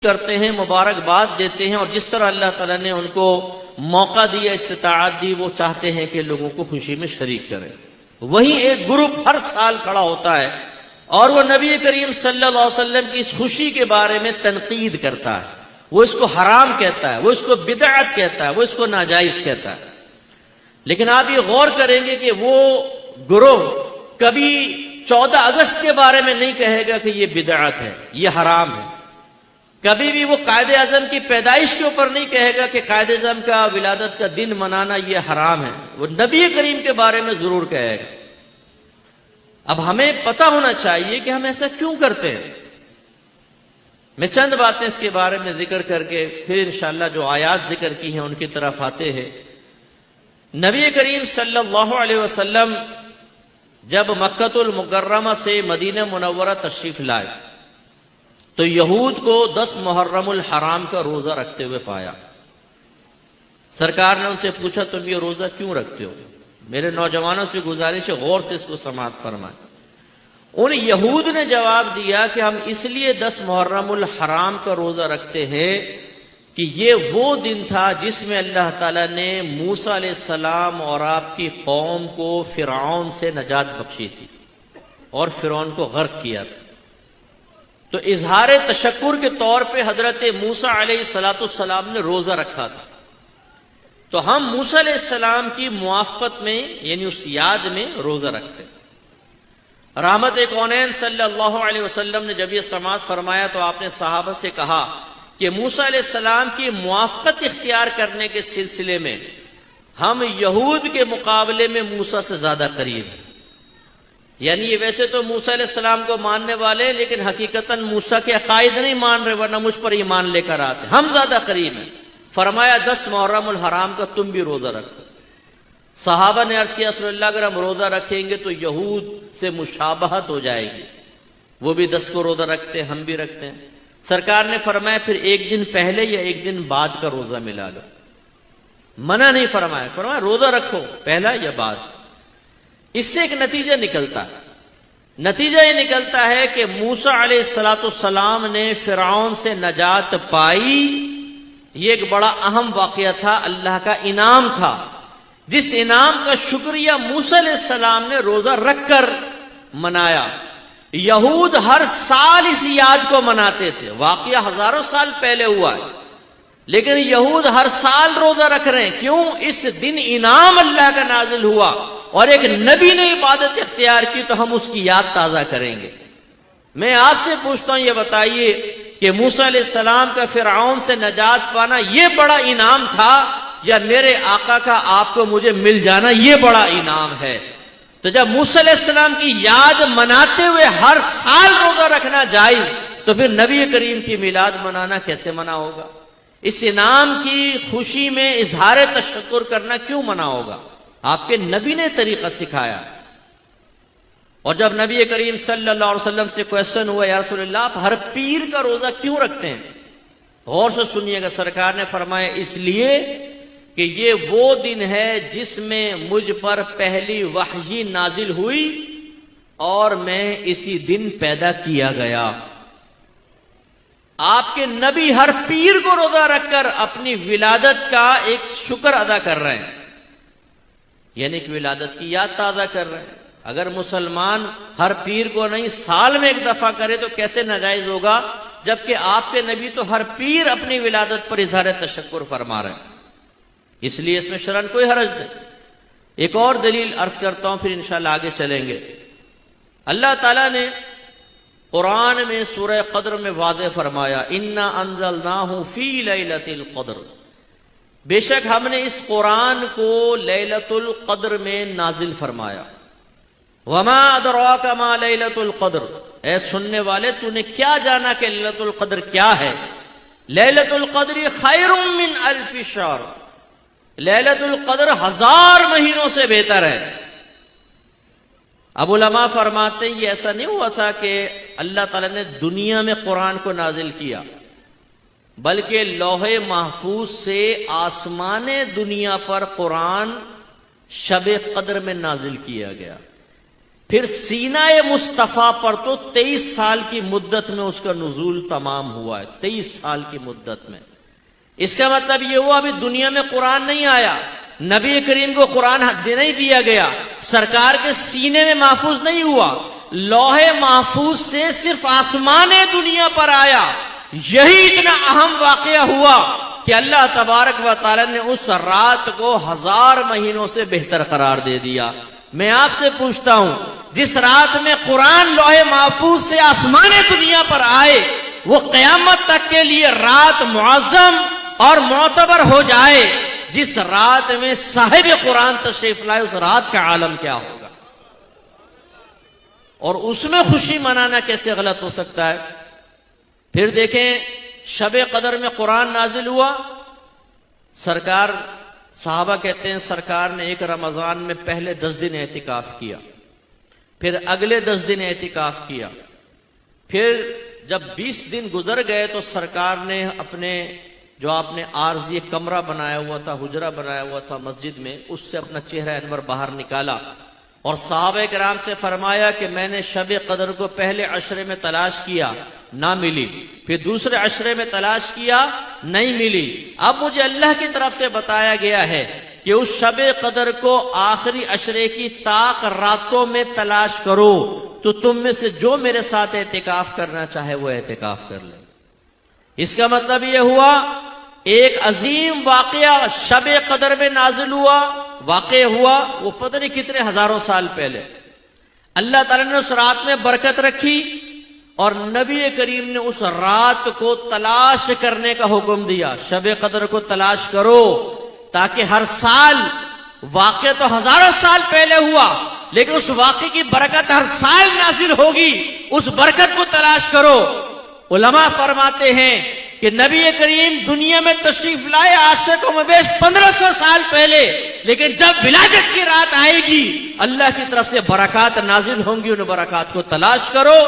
کرتے ہیں، مبارکباد دیتے ہیں، اور جس طرح اللہ تعالیٰ نے ان کو موقع دیا، استطاعت دی، وہ چاہتے ہیں کہ لوگوں کو خوشی میں شریک کریں۔ وہیں ایک گروپ ہر سال کھڑا ہوتا ہے اور وہ نبی کریم صلی اللہ علیہ وسلم کی اس خوشی کے بارے میں تنقید کرتا ہے، وہ اس کو حرام کہتا ہے، وہ اس کو بدعت کہتا ہے، وہ اس کو ناجائز کہتا ہے۔ لیکن آپ یہ غور کریں گے کہ وہ گروہ کبھی 14 اگست کے بارے میں نہیں کہے گا کہ یہ بدعت ہے، یہ حرام ہے۔ کبھی بھی وہ قائد اعظم کی پیدائش کے اوپر نہیں کہے گا کہ قائد اعظم کا ولادت کا دن منانا یہ حرام ہے۔ وہ نبی کریم کے بارے میں ضرور کہے گا۔ اب ہمیں پتہ ہونا چاہیے کہ ہم ایسا کیوں کرتے ہیں۔ میں چند باتیں اس کے بارے میں ذکر کر کے پھر انشاءاللہ جو آیات ذکر کی ہیں ان کی طرف آتے ہیں۔ نبی کریم صلی اللہ علیہ وسلم جب مکہ المکرمہ سے مدینہ منورہ تشریف لائے تو یہود کو 10 محرم الحرام کا روزہ رکھتے ہوئے پایا۔ سرکار نے ان سے پوچھا تم یہ روزہ کیوں رکھتے ہو؟ میرے نوجوانوں سے گزارش ہے غور سے اس کو سماعت فرمائیں۔ ان یہود نے جواب دیا کہ ہم اس لیے 10 محرم الحرام کا روزہ رکھتے ہیں کہ یہ وہ دن تھا جس میں اللہ تعالیٰ نے موسیٰ علیہ السلام اور آپ کی قوم کو فرعون سے نجات بخشی تھی اور فرعون کو غرق کیا تھا۔ تو اظہار تشکر کے طور پہ حضرت موسیٰ علیہ السلام نے روزہ رکھا تھا۔ تو ہم موسیٰ علیہ السلام کی موافقت میں یعنی اس یاد میں روزہ رکھتے ہیں۔ رحمت کونین صلی اللہ علیہ وسلم نے جب یہ سماعت فرمایا تو آپ نے صحابہ سے کہا کہ موسیٰ علیہ السلام کی موافقت اختیار کرنے کے سلسلے میں ہم یہود کے مقابلے میں موسیٰ سے زیادہ قریب ہیں۔ یعنی یہ ویسے تو موسیٰ علیہ السلام کو ماننے والے لیکن حقیقتاً موسیٰ کے عقائد نہیں مان رہے ورنہ مجھ پر ایمان لے کر آتے، ہم زیادہ قریب ہیں۔ فرمایا 10 محرم الحرام کا تم بھی روزہ رکھو۔ صحابہ نے عرض کیا رسول اللہ اگر ہم روزہ رکھیں گے تو یہود سے مشابہت ہو جائے گی، وہ بھی 10 کو روزہ رکھتے ہیں ہم بھی رکھتے ہیں۔ سرکار نے فرمایا پھر ایک دن پہلے یا ایک دن بعد کا روزہ ملا لو، منع نہیں فرمایا، فرمایا روزہ رکھو پہلا یا بعد۔ اس سے ایک نتیجہ نکلتا ہے، نتیجہ یہ نکلتا ہے کہ موسیٰ علیہ السلام نے فرعون سے نجات پائی۔ یہ ایک بڑا اہم واقعہ تھا، اللہ کا انعام تھا، جس انعام کا شکریہ موسیٰ علیہ السلام نے روزہ رکھ کر منایا۔ یہود ہر سال اس یاد کو مناتے تھے، واقعہ ہزاروں سال پہلے ہوا ہے، لیکن یہود ہر سال روزہ رکھ رہے ہیں۔ کیوں؟ اس دن انعام اللہ کا نازل ہوا اور ایک نبی نے عبادت اختیار کی تو ہم اس کی یاد تازہ کریں گے۔ میں آپ سے پوچھتا ہوں یہ بتائیے کہ موسیٰ علیہ السلام کا فرعون سے نجات پانا یہ بڑا انعام تھا یا میرے آقا کا آپ کو مجھے مل جانا یہ بڑا انعام ہے؟ تو جب موسیٰ علیہ السلام کی یاد مناتے ہوئے ہر سال روزہ رکھنا جائز تو پھر نبی کریم کی میلاد منانا کیسے منع ہوگا؟ اس انعام کی خوشی میں اظہار تشکر کرنا کیوں منع ہوگا؟ آپ کے نبی نے طریقہ سکھایا۔ اور جب نبی کریم صلی اللہ علیہ وسلم سے کویسچن ہوا یا رسول اللہ آپ ہر پیر کا روزہ کیوں رکھتے ہیں؟ غور سے سنیے گا، سرکار نے فرمایا اس لیے کہ یہ وہ دن ہے جس میں مجھ پر پہلی وحی نازل ہوئی اور میں اسی دن پیدا کیا گیا۔ آپ کے نبی ہر پیر کو روزہ رکھ کر اپنی ولادت کا ایک شکر ادا کر رہے ہیں، یعنی کہ ولادت کی یاد تازہ کر رہے ہیں۔ اگر مسلمان ہر پیر کو نہیں سال میں ایک دفعہ کرے تو کیسے ناجائز ہوگا، جبکہ آپ کے نبی تو ہر پیر اپنی ولادت پر اظہار تشکر فرما رہے ہیں۔ اس لیے اس میں شرعاً کوئی حرج نہیں۔ ایک اور دلیل عرض کرتا ہوں پھر انشاءاللہ آگے چلیں گے۔ اللہ تعالیٰ نے قرآن میں سورہ قدر میں واضح فرمایا اِنَّا أَنزَلْنَاهُ فِي لَيْلَةِ الْقَدْرِ، بے شک ہم نے اس قرآن کو لیلۃ القدر میں نازل فرمایا۔ وَمَا أَدْرَاكَ مَا لَيْلَةُ الْقَدْرِ، اے سننے والے تو نے کیا جانا کہ لیلۃ القدر کیا ہے؟ لیلۃ القدر خیر من الف شہر، لیلۃ القدر 1000 مہینوں سے بہتر ہے۔ اب علماء فرماتے ہیں یہ ایسا نہیں ہوا تھا کہ اللہ تعالیٰ نے دنیا میں قرآن کو نازل کیا، بلکہ لوح محفوظ سے آسمان دنیا پر قرآن شب قدر میں نازل کیا گیا۔ پھر سینہ مصطفیٰ پر تو 23 سال کی مدت میں اس کا نزول تمام ہوا ہے، 23 سال کی مدت میں۔ اس کا مطلب یہ ہوا ابھی دنیا میں قرآن نہیں آیا، نبی کریم کو قرآن نہیں دیا گیا، سرکار کے سینے میں محفوظ نہیں ہوا، لوح محفوظ سے صرف آسمان دنیا پر آیا۔ یہی اتنا اہم واقعہ ہوا کہ اللہ تبارک و تعالی نے اس رات کو 1000 مہینوں سے بہتر قرار دے دیا۔ میں آپ سے پوچھتا ہوں، جس رات میں قرآن لوح محفوظ سے آسمان دنیا پر آئے، وہ قیامت تک کے لیے رات معظم اور معتبر ہو جائے، جس رات میں صاحب قرآن تشریف لائے، اس رات کا عالم کیا ہوگا؟ اور اس میں خوشی منانا کیسے غلط ہو سکتا ہے؟ پھر دیکھیں، شب قدر میں قرآن نازل ہوا، سرکار صحابہ کہتے ہیں سرکار نے ایک رمضان میں پہلے 10 دن اعتکاف کیا، پھر اگلے 10 دن اعتکاف کیا، پھر جب 20 دن گزر گئے تو سرکار نے اپنے جو آپ نے عارضی کمرہ بنایا ہوا تھا، حجرہ بنایا ہوا تھا مسجد میں، اس سے اپنا چہرہ انور باہر نکالا اور صحابہ کرام سے فرمایا کہ میں نے شب قدر کو پہلے عشرے میں تلاش کیا، نہ ملی، پھر دوسرے عشرے میں تلاش کیا، نہیں ملی، اب مجھے اللہ کی طرف سے بتایا گیا ہے کہ اس شب قدر کو آخری عشرے کی طاق راتوں میں تلاش کرو، تو تم میں سے جو میرے ساتھ اعتکاف کرنا چاہے وہ اعتکاف کر لے۔ اس کا مطلب یہ ہوا ایک عظیم واقعہ شب قدر میں نازل ہوا، واقع ہوا، وہ پتہ نہیں کتنے ہزاروں سال پہلے۔ اللہ تعالیٰ نے اس رات میں برکت رکھی اور نبی کریم نے اس رات کو تلاش کرنے کا حکم دیا، شب قدر کو تلاش کرو، تاکہ ہر سال، واقع تو ہزاروں سال پہلے ہوا لیکن اس واقعے کی برکت ہر سال نازل ہوگی، اس برکت کو تلاش کرو۔ علماء فرماتے ہیں کہ نبی کریم دنیا میں تشریف لائے آج سے کم و بیش 1500 سال پہلے، لیکن جب ولادت کی رات آئے گی اللہ کی طرف سے برکات نازل ہوں گی، ان برکات کو تلاش کرو۔